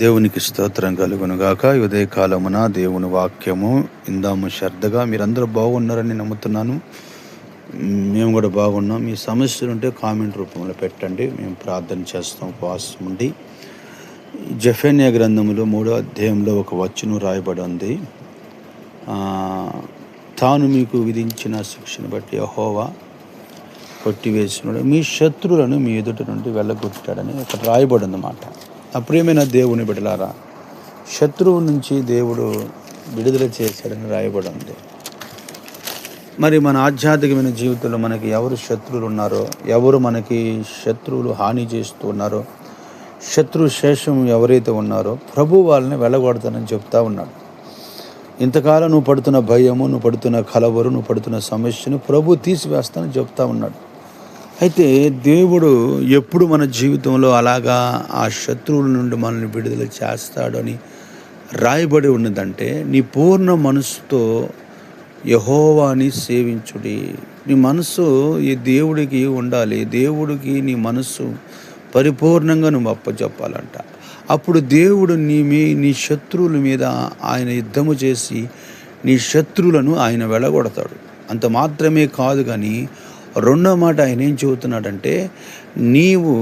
దేవునికి స్తోత్రం కలుగునుగాక. ఉదయకాలమున దేవుని వాక్యము ఇందాము శ్రద్ధగా. మీరందరూ బాగున్నారని నమ్ముతున్నాను. మేము కూడా బాగున్నాం. మీ సమస్యలు ఉంటే కామెంట్ రూపంలో పెట్టండి, మేము ప్రార్థన చేస్తాం ఉపవాసం ఉండి. జెఫన్యా గ్రంథములో 3వ అధ్యాయంలో ఒక వచనం రాయబడి ఉంది. తాను మీకు విధించిన శిక్షను బట్టి యెహోవా కొట్టివేసినాడు, మీ శత్రువులను మీ ఎదుట నుండి వెళ్ళగొట్టాడని అక్కడ రాయబడి ఉందన్నమాట. ప్రియమైన దేవుని బిడ్డలారా, శత్రువు నుంచి దేవుడు విడుదల చేశాడని రాయబడి ఉంది. మరి మన ఆధ్యాత్మికమైన జీవితంలో మనకి ఎవరు శత్రువులు ఉన్నారో, ఎవరు మనకి శత్రువులు హాని చేస్తూ ఉన్నారో, శత్రు శేషం ఎవరైతే ఉన్నారో ప్రభు వాళ్ళని వెళ్ళగొడతానని చెప్తా ఉన్నాడు. ఇంతకాలం నువ్వు పడుతున్న భయము, నువ్వు పడుతున్న కలవరు, నువ్వు పడుతున్న సమస్యను ప్రభు తీసివేస్తానని చెప్తా ఉన్నాడు. అయితే దేవుడు ఎప్పుడు మన జీవితంలో అలాగా ఆ శత్రువుల నుండి మనల్ని విడుదల చేస్తాడు అని రాయబడి ఉన్నదంటే, నీ పూర్ణ మనసుతో యెహోవాని సేవించుడి. నీ మనసు ఈ దేవుడికి ఉండాలి. దేవుడికి నీ మనసు పరిపూర్ణంగా నువ్వు అప్పచెప్పాలంట. అప్పుడు దేవుడు నీ శత్రువుల మీద ఆయన యుద్ధము చేసి నీ శత్రువులను ఆయన వెళ్ళగొడతాడు. అంత మాత్రమే కాదు, కానీ రెండో మాట ఆయన ఏం చెబుతున్నాడంటే, నీవు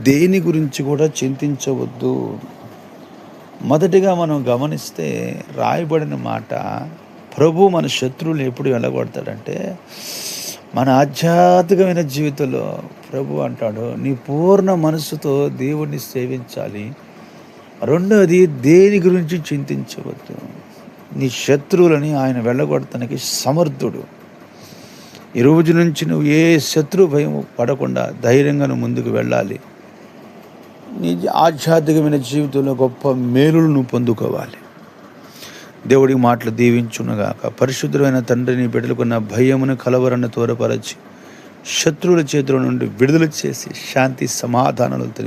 దేని గురించి కూడా చింతించవద్దు. మొదటిగా మనం గమనిస్తే రాయబడిన మాట, ప్రభు మన శత్రువులు ఎప్పుడు వెళ్ళగొడతాడంటే మన ఆధ్యాత్మికమైన జీవితంలో ప్రభు అంటాడు, నీ పూర్ణ మనసుతో దేవుడిని సేవించాలి. రెండోది, దేని గురించి చింతించవద్దు. నీ శత్రువులని ఆయన వెళ్ళగొడతానికి సమర్థుడు. ఈ రోజు నుంచి నువ్వు ఏ శత్రు భయం పడకుండా ధైర్యంగా నువ్వు ముందుకు వెళ్ళాలి. నీ ఆధ్యాత్మికమైన జీవితంలో గొప్ప మేలులు నువ్వు పొందుకోవాలి. దేవుడి మాటలు దీవించునుగాక. పరిశుద్ధమైన తండ్రి, నీ బిడ్డలకున్న భయమును కలవరను తోరపరచి శత్రువుల చేతుల నుండి విడుదల చేసి శాంతి సమాధానాలతో